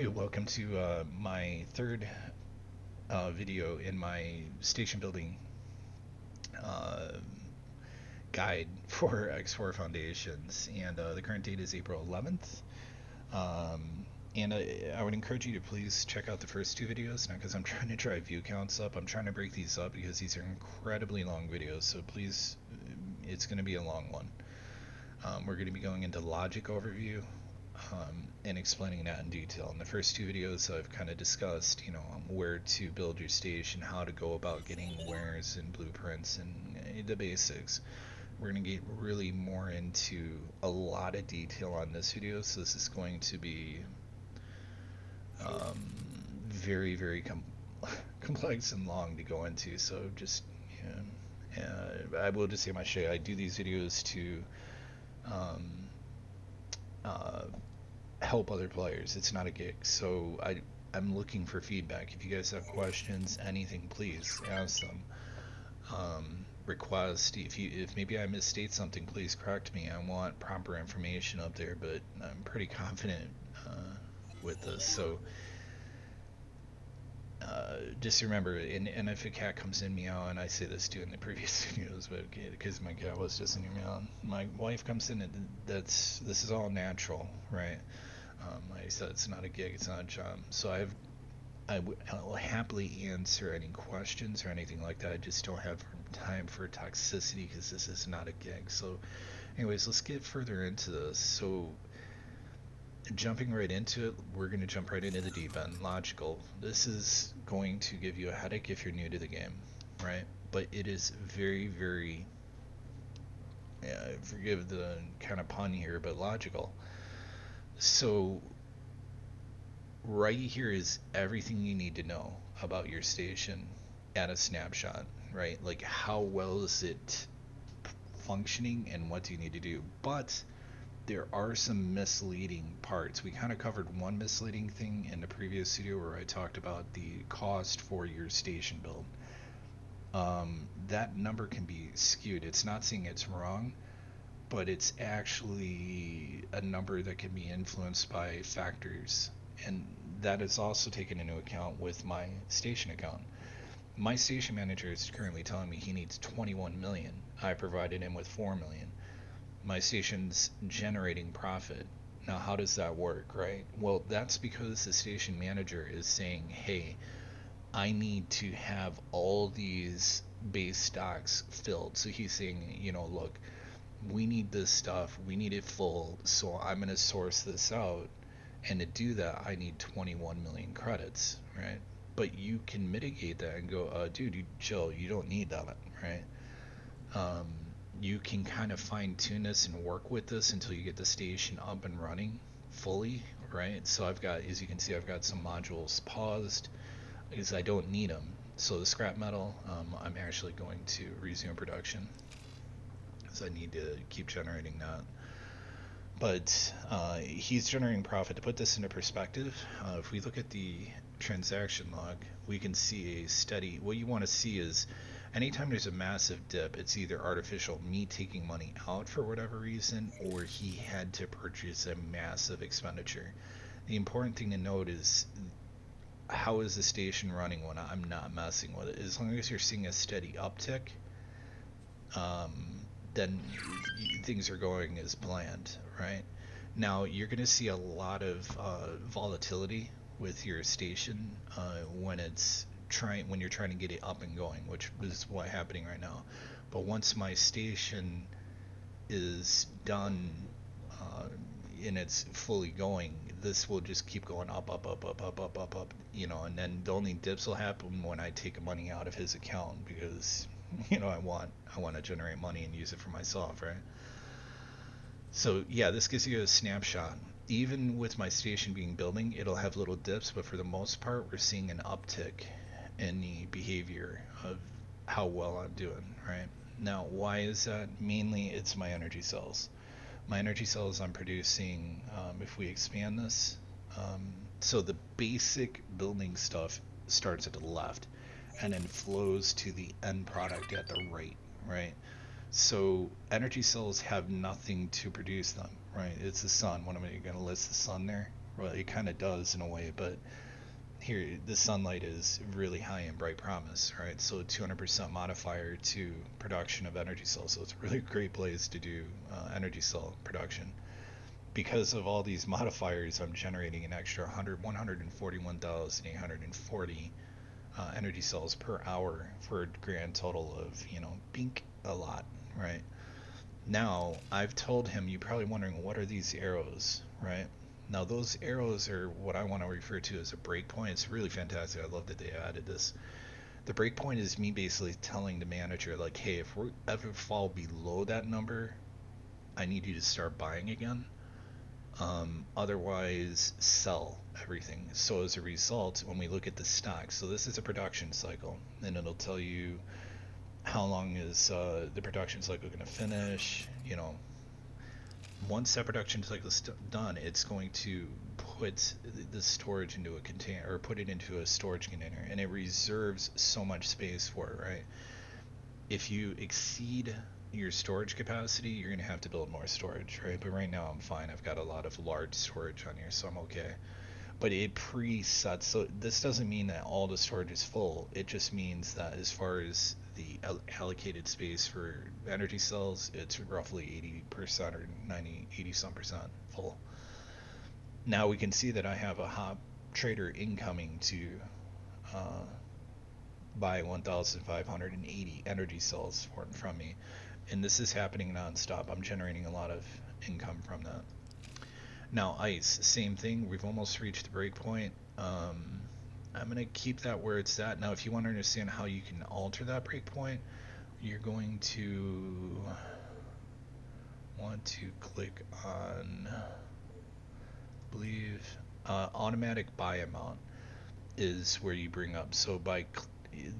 Hey, welcome to my third video in my station building uh, guide for X4 Foundations, and the current date is April 11th. Um, and I would encourage you to please check out the first two videos, not because I'm trying to drive view counts up. I'm trying to break these up because these are incredibly long videos, so please, it's going to be a long one. We're going to be going into logic overview, and explaining that in detail. In the first two videos, I've kind of discussed, where to build your station, how to go about getting wares and blueprints and the basics. We're going to get really more into a lot of detail on this video, so this is going to be very, very complex and long to go into. So just, I will just say my share. I do these videos to um, uh, help other players. It's not a gig. So I'm looking for feedback. If you guys have questions, anything, please ask them. Request if maybe I misstate something, please correct me. I want proper information up there, but I'm pretty confident with this. So just remember, and if a cat comes in meow, and I say this too in the previous videos, but because my cat was just in here meowing, my wife comes in, and this is all natural, right? Like I said, it's not a gig, it's not a job. So I'll happily answer any questions or anything like that. I just don't have time for toxicity because this is not a gig. So, anyways, let's get further into this. So, jumping right into it, we're going to jump right into the deep end. Logical. This is going to give you a headache if you're new to the game, right? But it is very, very, forgive the kind of pun here, but logical. So, right here is everything you need to know about your station at a snapshot, right? Like how well is it functioning and what do you need to do? But there are some misleading parts. We kind of covered one misleading thing in the previous video where I talked about the cost for your station build. That number can be skewed. It's not saying it's wrong, but it's actually a number that can be influenced by factors, and that is also taken into account with my station account. My station manager is currently telling me he needs 21 million. I provided him with 4 million. My station's generating profit. Now, how does that work, right? Well, that's because the station manager is saying, hey, I need to have all these base stocks filled. So he's saying, look, we need this stuff, we need it full, so I'm going to source this out, and to do that I need 21 million credits, right? But you can mitigate that and go, dude, you chill, you don't need that, right? um, you can kind of fine tune this and work with this until you get the station up and running fully, right? So I've got, as you can see, I've got some modules paused because I don't need them. So the scrap metal, I'm actually going to resume production because I need to keep generating that. But he's generating profit. To put this into perspective, if we look at the transaction log, we can see a steady, what you want to see is anytime there's a massive dip, it's either artificial, me taking money out for whatever reason, or he had to purchase a massive expenditure. The important thing to note is how is the station running when I'm not messing with it. As long as you're seeing a steady uptick, then things are going as planned, right? Now you're going to see a lot of volatility with your station when you're trying to get it up and going, which is what's happening right now. But once my station is done and it's fully going, this will just keep going up, up, up, up, up, up, up, up, and then the only dips will happen when I take money out of his account because I want to generate money and use it for myself, right? So yeah, this gives you a snapshot. Even with my station being building, it'll have little dips, but for the most part, we're seeing an uptick in the behavior of how well I'm doing, right? Now, why is that? Mainly, it's my energy cells. My energy cells I'm producing, if we expand this, so the basic building stuff starts at the left and then flows to the end product at the right, right? So energy cells have nothing to produce them, right? It's the sun. What am I going to list the sun there? Well, it kind of does in a way, but here the sunlight is really high in bright promise, right? So 200% modifier to production of energy cells. So it's a really great place to do energy cell production. Because of all these modifiers, I'm generating an extra 141,840 energy cells per hour for a grand total of, bink, a lot, right? Now, I've told him, you're probably wondering, what are these arrows, right? Now, those arrows are what I want to refer to as a breakpoint. It's really fantastic. I love that they added this. The breakpoint is me basically telling the manager, like, hey, if we ever fall below that number, I need you to start buying again. Otherwise, sell everything. So as a result, when we look at the stock, so this is a production cycle, and it'll tell you how long is the production cycle going to finish. Once that production cycle is done, it's going to put the storage into a container, or put it into a storage container, and it reserves so much space for it, right? If you exceed your storage capacity, you're going to have to build more storage, right? But right now I'm fine. I've got a lot of large storage on here, so I'm okay. But it presets, so this doesn't mean that all the storage is full. It just means that as far as the allocated space for energy cells, it's roughly 80% or 90, 80 some percent full. Now we can see that I have a hop trader incoming to uh, buy 1,580 energy cells from me, and this is happening nonstop. I'm generating a lot of income from that. Now ice, same thing. We've almost reached the break point. I'm gonna keep that where it's at. Now, if you want to understand how you can alter that break point, you're going to want to click on, I believe, automatic buy amount is where you bring up. So by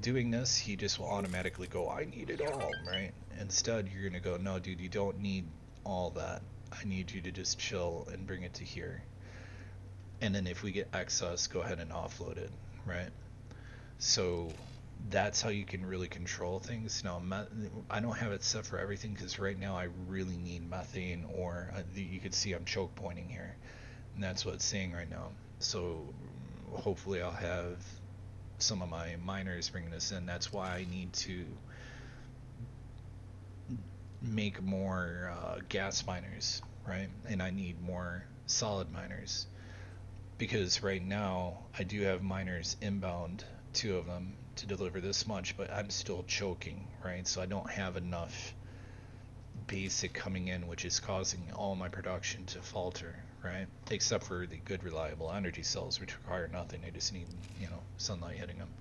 doing this, he just will automatically go, I need it all, right? Instead, you're gonna go, no, dude, you don't need all that. I need you to just chill and bring it to here. And then if we get excess, go ahead and offload it, right? So that's how you can really control things. Now, I don't have it set for everything because right now I really need methane, or you can see I'm choke pointing here, and that's what it's saying right now. So hopefully I'll have some of my miners bringing this in. That's why I need to make more gas miners, right? And I need more solid miners because right now I do have miners inbound, two of them, to deliver this much, but I'm still choking, right? So I don't have enough basic coming in, which is causing all my production to falter, right? Except for the good reliable energy cells, which require nothing. They just need, sunlight hitting them.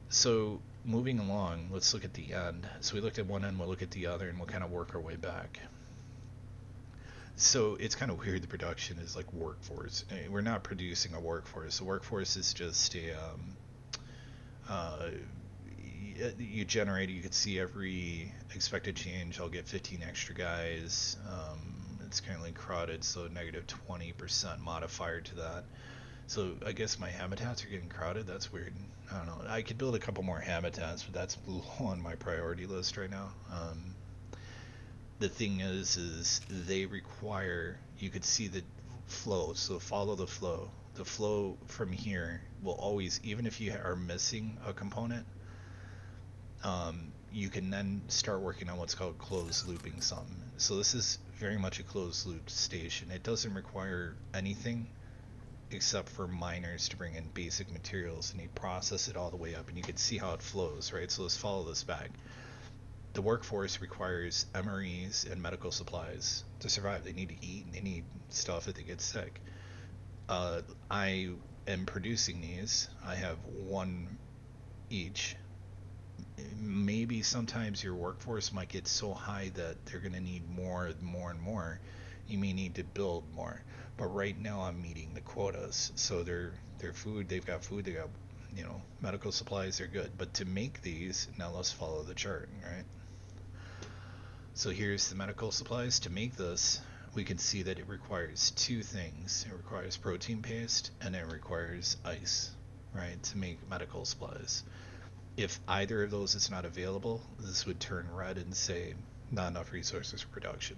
So moving along, let's look at the end. So we looked at one end, we'll look at the other, and we'll kind of work our way back. So it's kind of weird. The production is like workforce. We're not producing a workforce. The workforce is just a you generate. You can see every expected change. I'll get 15 extra guys. It's currently crowded, so negative 20% modifier to that. So I guess my habitats are getting crowded. That's weird. I don't know. I could build a couple more habitats, but that's low on my priority list right now. The thing is they require, you could see the flow, so follow the flow. The flow from here will always, even if you are missing a component, you can then start working on what's called closed looping something. So this is very much a closed loop station. It doesn't require anything except for miners to bring in basic materials, and they process it all the way up, and you can see how it flows, right? So let's follow this back. The workforce requires MREs and medical supplies to survive. They need to eat and they need stuff if they get sick. I am producing these. I have one each. Maybe sometimes your workforce might get so high that they're going to need more and more and more. You may need to build more. But right now I'm meeting the quotas. So their food, they've got food, they got medical supplies, they're good. But to make these, now let's follow the chart, right? So here's the medical supplies. To make this, we can see that it requires two things. It requires protein paste and it requires ice, right, to make medical supplies. If either of those is not available, this would turn red and say not enough resources for production.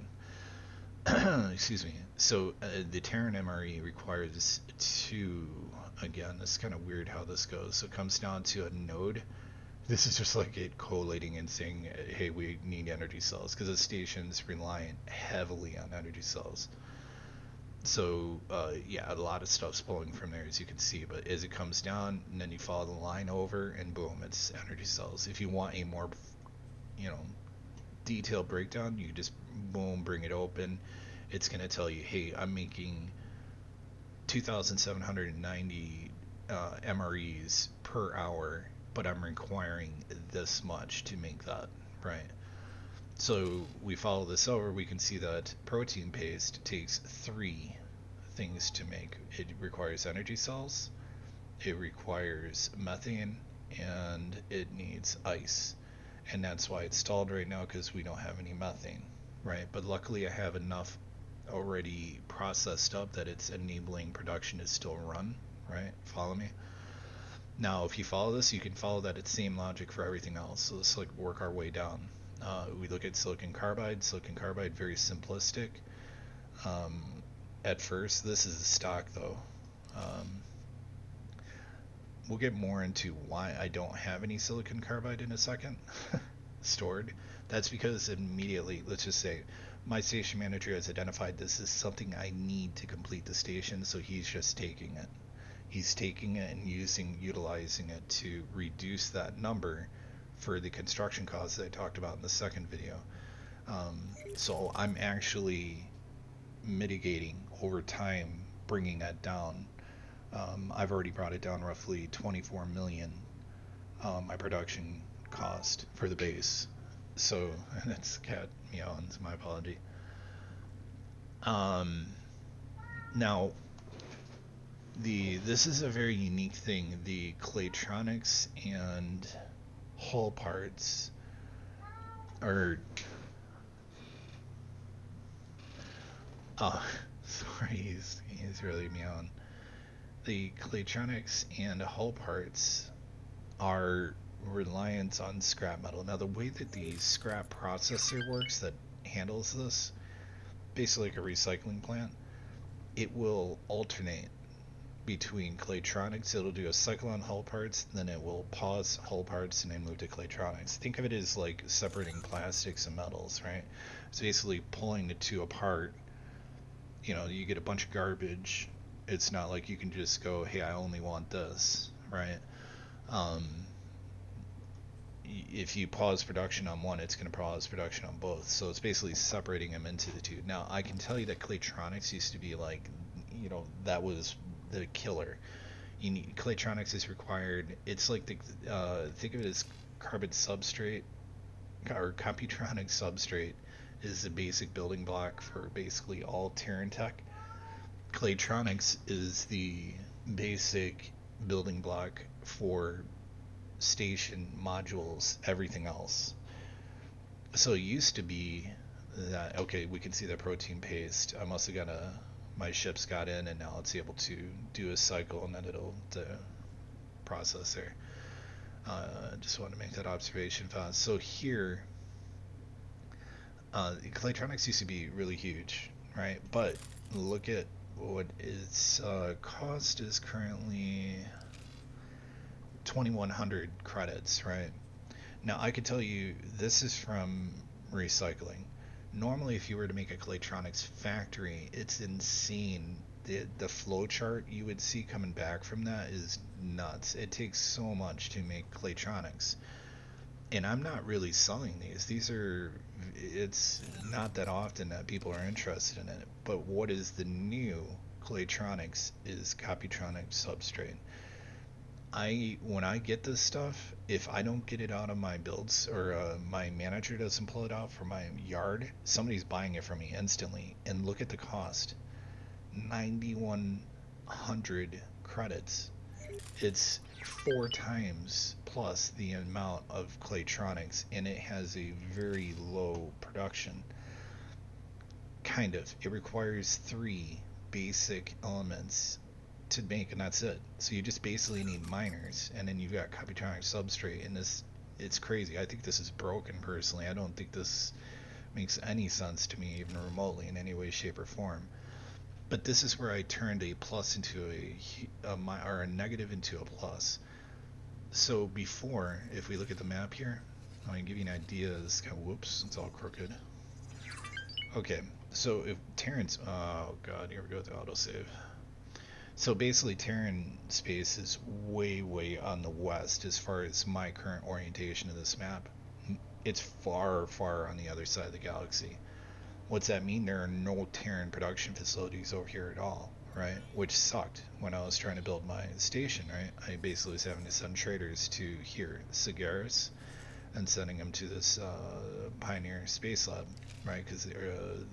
excuse me. So the Terran MRE requires two. Again, it's kind of weird how this goes. So it comes down to a node. This is just like it collating and saying, hey, we need energy cells because the station's reliant heavily on energy cells. So yeah, a lot of stuff's pulling from there, as you can see. But as it comes down, and then you follow the line over, and boom, it's energy cells. If you want a more, you know, detailed breakdown, you just boom, bring it open. It's gonna tell you, hey, I'm making 2,790 MREs per hour, but I'm requiring this much to make that, right? So we follow this over, we can see that protein paste takes three things to make. It requires energy cells, it requires methane, and it needs ice. And that's why it's stalled right now, because we don't have any methane, right? But luckily I have enough already processed up that it's enabling production to still run, right? Follow me? Now, if you follow this, you can follow that same logic for everything else. So let's like work our way down. We look at silicon carbide. Silicon carbide, very simplistic. Um, at first, this is the stock though. Um, we'll get more into why I don't have any silicon carbide in a second stored. That's because immediately, let's just say, my station manager has identified this is something I need to complete the station, so he's just taking it. He's taking it and utilizing it to reduce that number for the construction costs that I talked about in the second video. So I'm actually mitigating over time, bringing that down. I've already brought it down roughly 24 million, my production cost for the base. So that's cat meowing, my apology. Um, Now this is a very unique thing. The Claytronics and hull parts are sorry, he's really meowing. The Claytronics and hull parts are reliant on scrap metal. Now the way that the scrap processor works that handles this, basically like a recycling plant, it will alternate between Claytronics. It'll do a cycle on hull parts, then it will pause hull parts and then move to Claytronics. Think of it as like separating plastics and metals, right? It's basically pulling the two apart. You know, you get a bunch of garbage. It's not like you can just go, hey, I only want this, right? Um, if you pause production on one, it's going to pause production on both. So it's basically separating them into the two. Now, I can tell you that Claytronics used to be like, you know, that was the killer. You need Claytronics is required. It's like the think of it as carbon substrate or Copytronic Substrate is the basic building block for basically all Terran tech. Claytronics is the basic building block for station modules, everything else. So it used to be that, okay, we can see the protein paste. I must have got my ship's got in and now it's able to do a cycle and then it'll process there. Just wanted to make that observation fast. So here, Claytronics used to be really huge, right? But look at what its cost is currently 2,100 credits, right? Now I could tell you this is from recycling. Normally, if you were to make a Claytronics factory, it's insane. The flow chart you would see coming back from that is nuts. It takes so much to make Claytronics. And I'm not really selling these. It's not that often that people are interested in it. But what is the new Claytronics is Copytronic Substrate. When I get this stuff, if I don't get it out of my builds or my manager doesn't pull it out from my yard, somebody's buying it from me instantly. And look at the cost, 9,100 credits. It's 4 times plus the amount of Claytronics, and it has a very low production. Kind of. It requires 3 basic elements to make, and that's it. So you just basically need miners, and then you've got Copytronic Substrate, and it's crazy. I think this is broken personally. I don't think this makes any sense to me, even remotely, in any way, shape, or form. But this is where I turned a plus into or a negative into a plus. So before, if we look at the map here, I'm going to give you an idea. This guy, whoops, it's all crooked. Okay, so if Terran's, oh god, here we go with the autosave. So basically, Terran space is way, way on the west as far as my current orientation of this map. It's far, far on the other side of the galaxy. What's that mean? There are no Terran production facilities over here at all, right? Which sucked when I was trying to build my station, right? I basically was having to send traders to here, Sagaris, and sending them to this Pioneer Space Lab, right? Because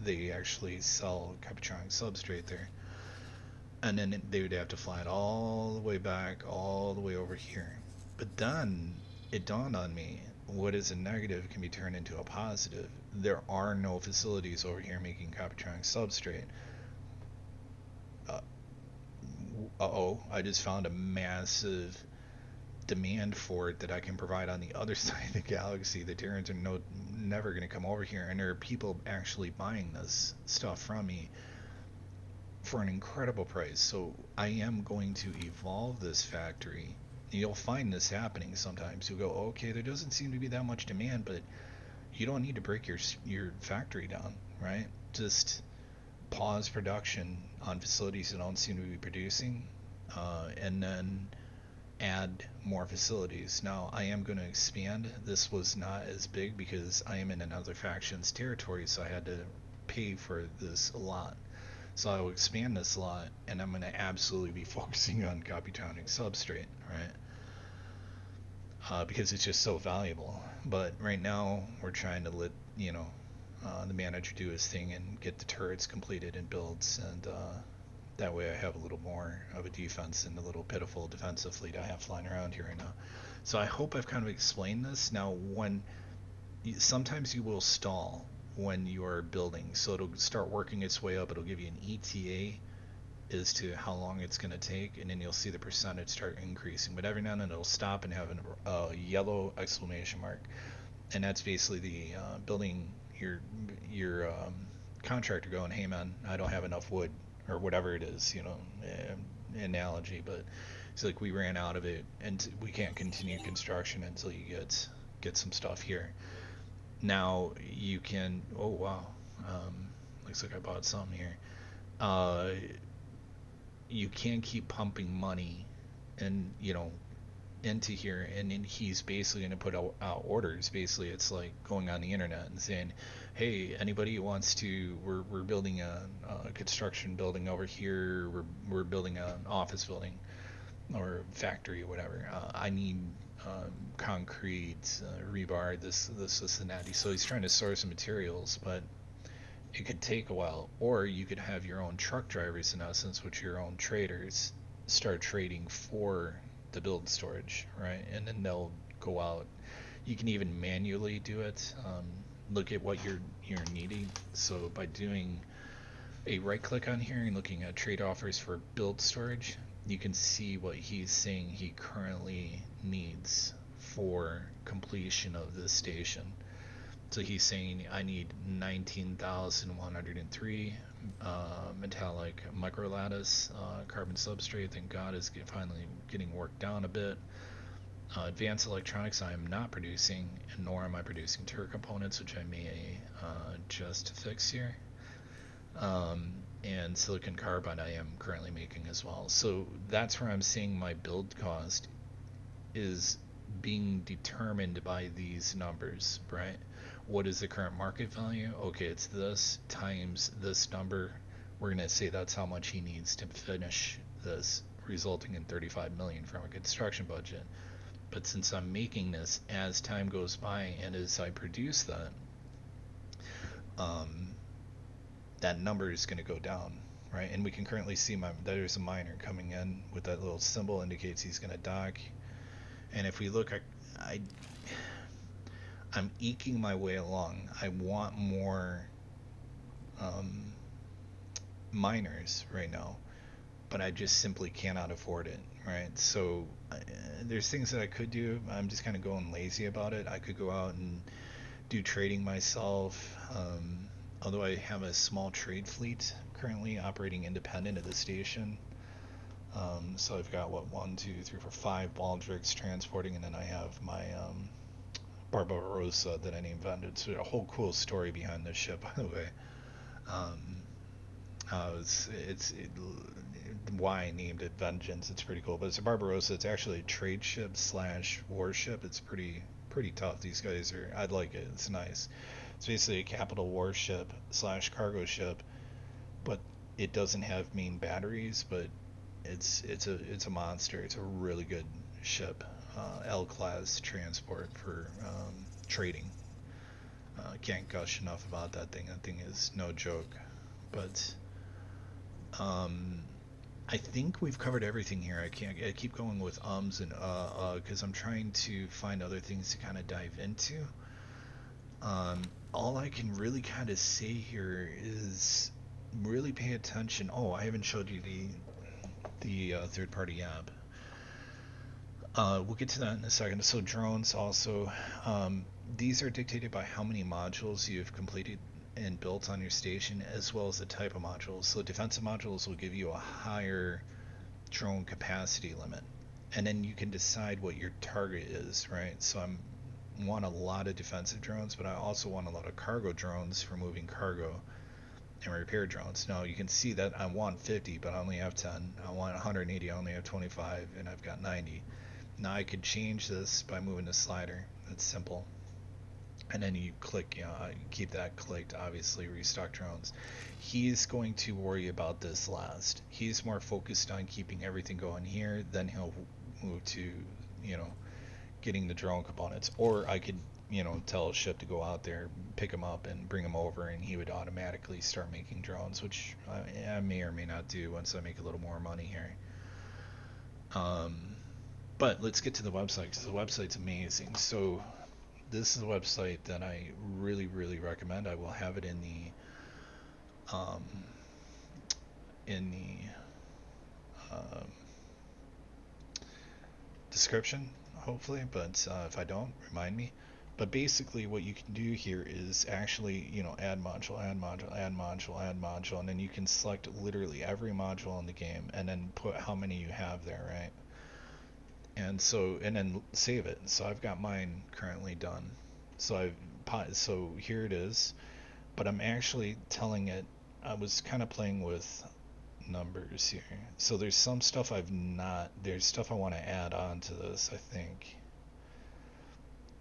they actually sell Copytronic Substrate there. And then they would have to fly it all the way back, all the way over here. But then it dawned on me, what is a negative can be turned into a positive. There are no facilities over here making Copytronic Substrate. Uh-oh, I just found a massive demand for it that I can provide on the other side of the galaxy. The Terrans are never going to come over here, and there are people actually buying this stuff from me for an incredible price. So I am going to evolve this factory. You'll find this happening sometimes. You'll go, okay, there doesn't seem to be that much demand, but you don't need to break your factory down, right? Just pause production on facilities that don't seem to be producing, and then add more facilities. Now, I am going to expand. This was not as big because I am in another faction's territory, so I had to pay for this a lot. So I will expand this a lot, and I'm going to absolutely be focusing on Copytronic Substrate, right? Because it's just so valuable. But right now, we're trying to let the manager do his thing and get the turrets completed and builds, and that way I have a little more of a defense and the little pitiful defensive fleet I have flying around here right now. So I hope I've kind of explained this. Now, sometimes you will stall when you are building, so it'll start working its way up. It'll give you an ETA as to how long it's going to take, and then you'll see the percentage start increasing. But every now and then it'll stop and have a yellow exclamation mark, and that's basically the building your contractor going, hey man, I don't have enough wood, or whatever it is, analogy. But it's like, we ran out of it and we can't continue construction until you get some stuff here. Now you can, oh wow, looks like I bought something here. You can keep pumping money and into here, and then he's basically going to put out orders. Basically, it's like going on the internet and saying, hey, anybody who wants to, we're building a construction building over here, we're building an office building or factory or whatever, I need concrete, rebar, this and that. So he's trying to source some materials, but it could take a while. Or you could have your own truck drivers, in essence, which your own traders start trading for the build storage, right? And then they'll go out. You can even manually do it. Look at what you're needing. So by doing a right click on here and looking at trade offers for build storage, you can see what he's saying he currently needs for completion of this station. So he's saying, I need 19,103 metallic microlattice carbon substrate. Thank God is finally getting worked down a bit. Advanced electronics I am not producing, and nor am I producing turret components, which I may just fix here. And silicon carbide I am currently making as well. So that's where I'm seeing my build cost is being determined by these numbers, right? What is the current market value? Okay, it's this times this number. We're going to say that's how much he needs to finish this, resulting in 35 million from a construction budget. But since I'm making this as time goes by and as I produce that, that number is going to go down, right? And we can currently see there's a miner coming in with that little symbol, indicates he's going to dock. And if we look, I'm eking my way along. I want more miners right now, but I just simply cannot afford it, right? So there's things that I could do. I'm just kind of going lazy about it. I could go out and do trading myself. Although I have a small trade fleet currently operating independent of the station. So I've got what, one, two, three, four, five Baldrics transporting, and then I have my Barbarossa that I named Vended. So a whole cool story behind this ship, by the way. Um, it's why I named it Vengeance. It's pretty cool, but it's a Barbarossa. It's actually a trade ship slash warship. It's pretty tough. These guys are. I'd like it. It's nice. It's basically a capital warship slash cargo ship, but it doesn't have main batteries. But it's a monster. It's a really good ship. L class transport for trading. Can't gush enough about that thing. That thing is no joke. But um, I think we've covered everything here. I keep going with ums and because I'm trying to find other things to kind of dive into. All I can really kind of say here is really pay attention. Oh, I haven't showed you the third-party app. We'll get to that in a second. So drones also, these are dictated by how many modules you've completed and built on your station, as well as the type of modules. So defensive modules will give you a higher drone capacity limit, and then you can decide what your target is, right? So I want a lot of defensive drones, but I also want a lot of cargo drones for moving cargo and repair drones. Now you can see that I want 50, but I only have 10. I want 180, I only have 25, and I've got 90. Now I could change this by moving the slider. That's simple. And then you click, keep that clicked, obviously, restock drones. He's going to worry about this last. He's more focused on keeping everything going here, then he'll move to, you know, getting the drone components. Or I could, tell a ship to go out there, pick them up, and bring them over, and he would automatically start making drones, which I may or may not do once I make a little more money here. But let's get to the website, because the website's amazing. So this is a website that I really, really recommend. I will have it in um, the description, hopefully. But if I don't, remind me. But basically, what you can do here is actually, add module, add module, add module, add module, and then you can select literally every module in the game, and then put how many you have there, right? And then save it. So I've got mine currently done. So here it is, but I'm actually telling it. I was kind of playing with numbers here. So there's some stuff I've not. There's stuff I want to add on to this, I think.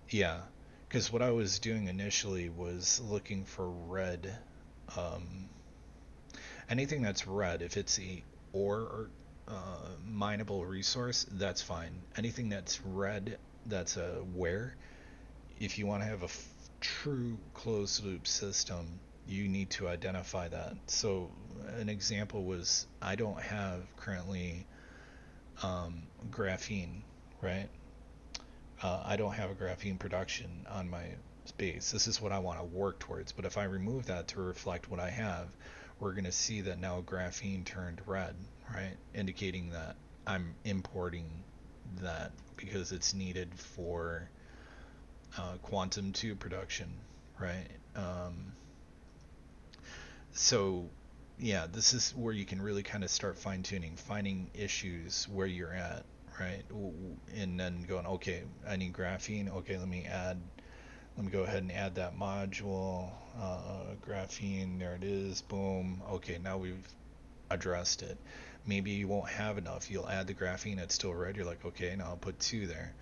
Yeah, because what I was doing initially was looking for red. Um, Anything that's red, if it's a ore or mineable resource, that's fine. Anything that's red, that's a where. If you want to have a true closed loop system, you need to identify that. So an example was I don't have currently graphene, right? I don't have a graphene production on my base. This is what I want to work towards. But if I remove that to reflect what I have, we're going to see that now graphene turned red, right? Indicating that I'm importing that because it's needed for quantum 2 production, right? So yeah, this is where you can really kind of start fine tuning, finding issues where you're at, right? And then going, okay, I need graphene. Okay, let me go ahead and add that module. Graphene, there it is. Boom. Okay, now we've addressed it. Maybe you won't have enough. You'll add the graphene, it's still red. You're like, okay, now I'll put 2 there.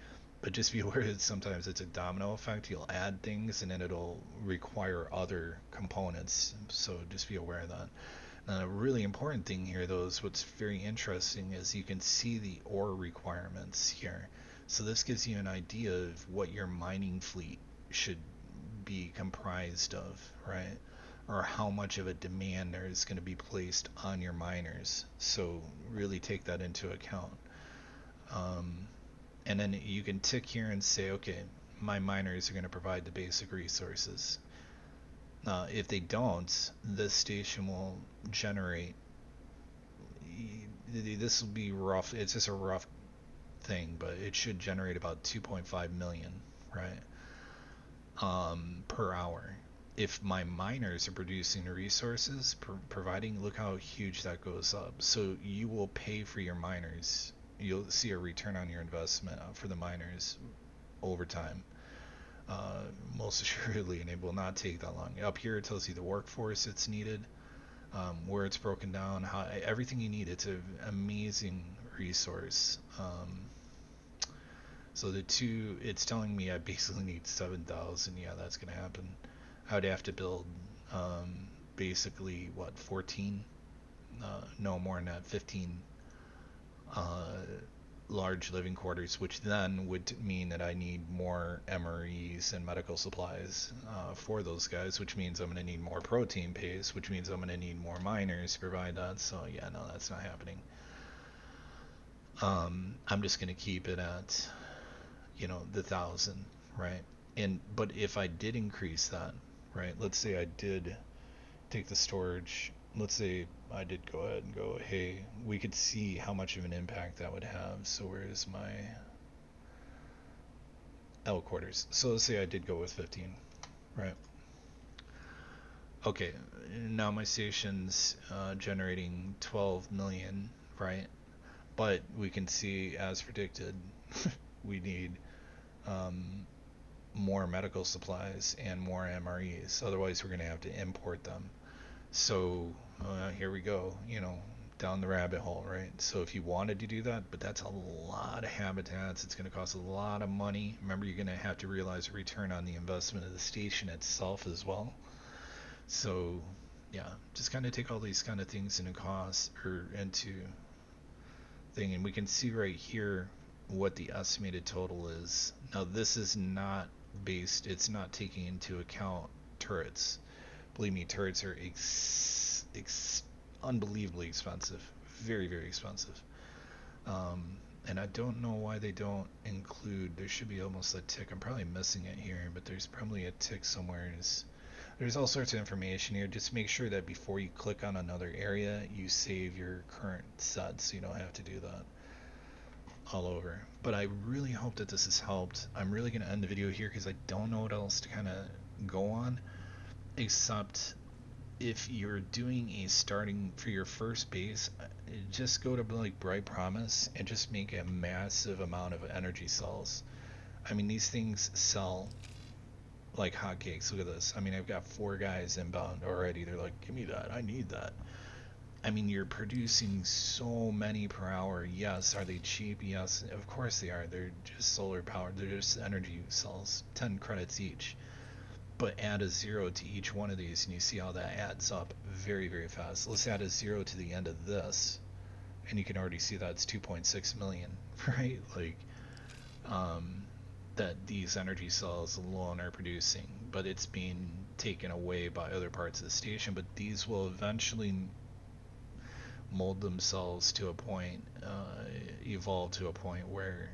But just be aware that sometimes it's a domino effect. You'll add things and then it'll require other components. So just be aware of that. And a really important thing here, though, is what's very interesting is you can see the ore requirements here. So this gives you an idea of what your mining fleet should be comprised of, right? Or how much of a demand there is going to be placed on your miners. So really take that into account. And then you can tick here and say, okay, my miners are going to provide the basic resources. If they don't, this station will generate. This will be rough. It's just a rough thing, but it should generate about 2.5 million, right? per hour. If my miners are producing resources, providing, look how huge that goes up. So you will pay for your miners. You'll see a return on your investment for the miners over time. Most assuredly, and it will not take that long. Up here, it tells you the workforce it's needed, where it's broken down, how everything you need. It's an amazing resource. So the two, it's telling me I basically need 7,000. Yeah, that's gonna happen. I would have to build basically what, 14? No more than that, 15 uh, large living quarters, which then would mean that I need more MREs and medical supplies for those guys, which means I'm going to need more protein paste, which means I'm going to need more miners to provide that. So yeah, no, that's not happening. I'm just going to keep it at, the 1,000, right? But if I did increase that, right? Let's say I did take the storage. Let's say I did go ahead and go, hey, we could see how much of an impact that would have. So where is my L quarters? So let's say I did go with 15, right? Okay, now my station's generating 12 million, right? But we can see, as predicted, we need um, more medical supplies and more MREs. Otherwise, we're going to have to import them. So here we go, down the rabbit hole, right? So if you wanted to do that, but that's a lot of habitats, it's going to cost a lot of money. Remember, you're going to have to realize a return on the investment of the station itself as well. So yeah, just kind of take all these kind of things into cost or into thing, and we can see right here what the estimated total is. Now this is not based, it's not taking into account turrets. Believe me, turrets are unbelievably expensive, very, very expensive. Um, and I don't know why they don't include. There should be almost a tick. I'm probably missing it here, but there's probably a tick somewhere. There's all sorts of information here. Just make sure that before you click on another area, you save your current set, so you don't have to do that all over. But I really hope that this has helped. I'm really going to end the video here because I don't know what else to kind of go on, except if you're doing a starting for your first base, just go to like Bright Promise and just make a massive amount of energy cells. I mean, these things sell like hotcakes. Look at this. I mean, I've got 4 guys inbound already. They're like, give me that. I need that. I mean, you're producing so many per hour. Yes. Are they cheap? Yes. Of course they are. They're just solar powered. They're just energy cells. 10 credits each. But add a 0 to each one of these, and you see how that adds up very, very fast. Let's add a 0 to the end of this, and you can already see that's 2.6 million, right? Like, that these energy cells alone are producing, but it's being taken away by other parts of the station. But these will eventually mold themselves to a point, evolve to a point where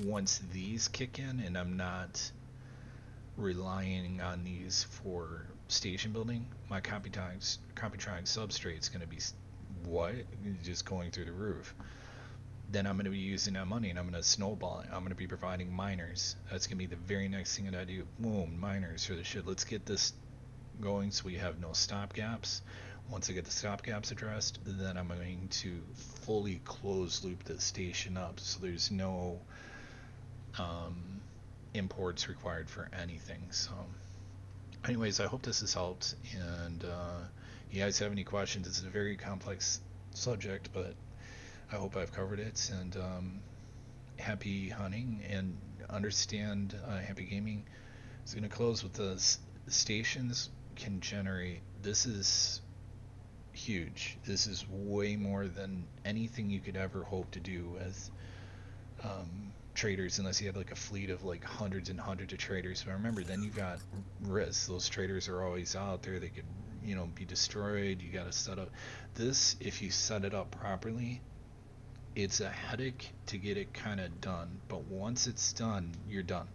once these kick in, and I'm not relying on these for station building, my Copytronic Substrate is going to be what? Just going through the roof. Then I'm going to be using that money and I'm going to snowball it. I'm going to be providing miners. That's going to be the very next thing that I do. Boom, miners for the shit. Let's get this going so we have no stopgaps. Once I get the stopgaps addressed, then I'm going to fully close loop the station up so there's no imports required for anything. So anyways, I hope this has helped, and you guys have any questions, it's a very complex subject, but I hope I've covered it. And happy hunting, and understand happy gaming is going to close with the stations can generate. This is huge. This is way more than anything you could ever hope to do with traders, unless you have like a fleet of like hundreds and hundreds of traders. But remember, then you got risks. Those traders are always out there. They could, be destroyed. You got to set up this. If you set it up properly, it's a headache to get it kind of done. But once it's done, you're done.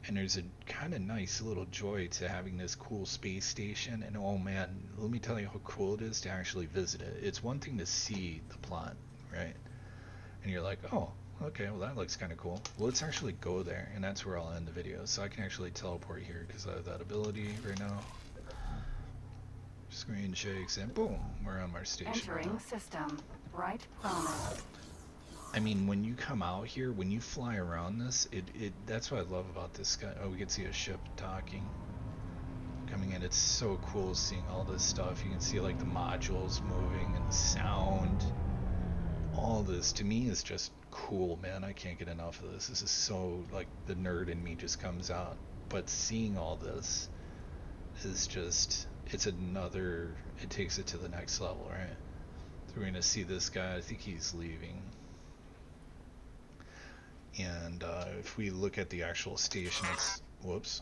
And there's a kind of nice little joy to having this cool space station. And oh man, let me tell you how cool it is to actually visit it. It's one thing to see the plot, right? And you're like, oh, Okay, well that looks kind of cool. Well, let's actually go there, and that's where I'll end the video. So I can actually teleport here because I have that ability right now. Screen shakes, and boom, we're on our station. Entering system. Right promise. I mean, when you come out here, when you fly around this, that's what I love about this guy. Oh, we can see a ship docking. Coming in, it's so cool seeing all this stuff. You can see like the modules moving and the sound. All this to me is just cool, man. I can't get enough of this. This is so, like, the nerd in me just comes out. But seeing all this is just, it takes it to the next level, right? So we're gonna see this guy. I think he's leaving. And if we look at the actual station, it's, whoops.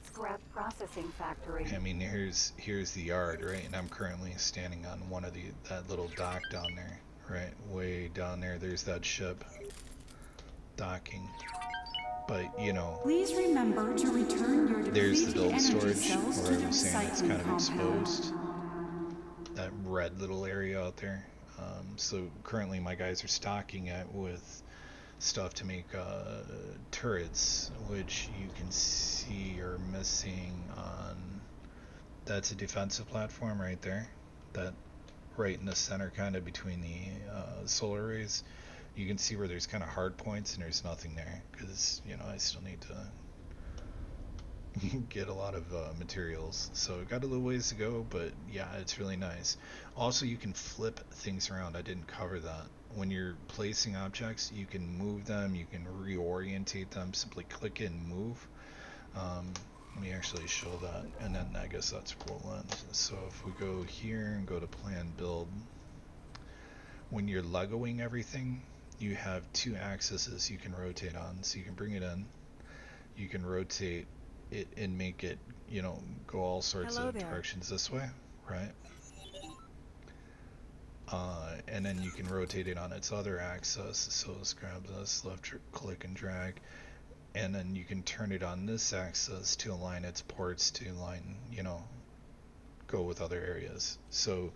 Scrap processing factory. I mean, here's the yard, right? And I'm currently standing on one of that little dock down there, right? Way down there. There's that ship docking. But you know, please remember to return your there's the build storage cells where to I was the saying it's kind of compound. exposed. That red little area out there. So currently my guys are stocking it with stuff to make turrets, which you can see are missing on, that's a defensive platform right there, that right in the center, kind of between the solar arrays. You can see where there's kind of hard points and there's nothing there because, you know, I still need to get a lot of materials, so got a little ways to go, but yeah, it's really nice. Also, you can flip things around. I didn't cover that. When you're placing objects, you can move them, you can reorientate them, simply click it and move. Let me actually show that, and then I guess that's where we'll end. So if we go here and go to plan build, when you're legoing everything, you have two axes you can rotate on. So you can bring it in, you can rotate it and make it, you know, go all sorts of directions this way, right? And then you can rotate it on its other axis. So let's grab this, left click and drag, and then you can turn it on this axis to align its ports to align, you know, go with other areas. So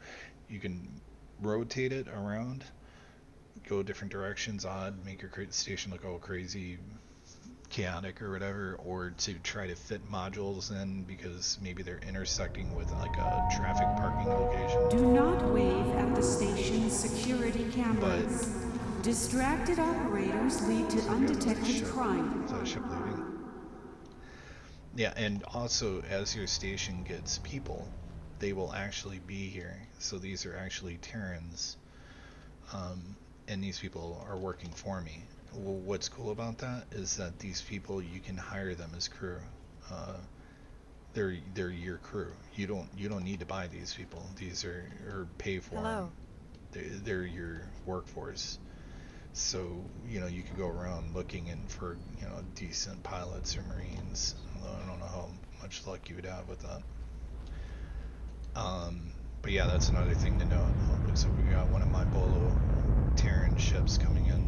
you can rotate it around, go different directions, odd, make your station look all crazy, chaotic or whatever, or to try to fit modules in because maybe they're intersecting with like a traffic parking location. Do not wave at the station's security cameras. But distracted operators lead to undetected crime. Is that a ship leaving? Yeah, and also as your station gets people, they will actually be here. So these are actually Terrans, and these people are working for me. Well, what's cool about that is that these people, you can hire them as crew. They're your crew. You don't need to buy these people. These are or pay for them. They're your workforce. So you know, you could go around looking in for, you know, decent pilots or Marines. Although I don't know how much luck you would have with that. But yeah, that's another thing to note. So we got one of my Bolo Terran ships coming in.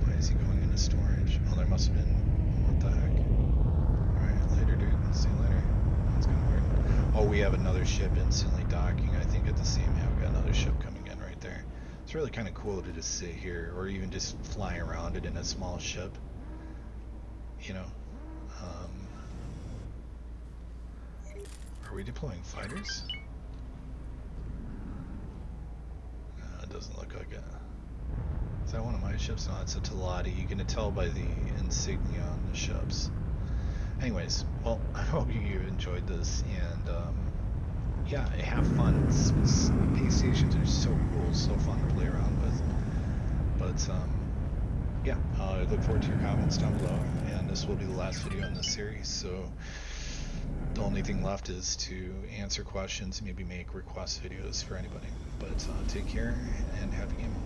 Why is he going into storage? Oh, there must have been. What the heck? Alright, later, dude. See you later. That's kind of weird. Oh, we have another ship instantly docking, I think, at the same. Yeah, we got another ship coming in right there. It's really kind of cool to just sit here, or even just fly around it in a small ship. You know. Are we deploying fighters? It doesn't look like it. Is that one of my ships? No, it's a Talati. You can tell by the insignia on the ships. Anyways, well, I hope you enjoyed this, and yeah, have fun. Space stations are so cool, so fun to play around with. But yeah, I look forward to your comments down below, and this will be the last video in this series, so the only thing left is to answer questions, maybe make request videos for anybody. But take care and happy gaming.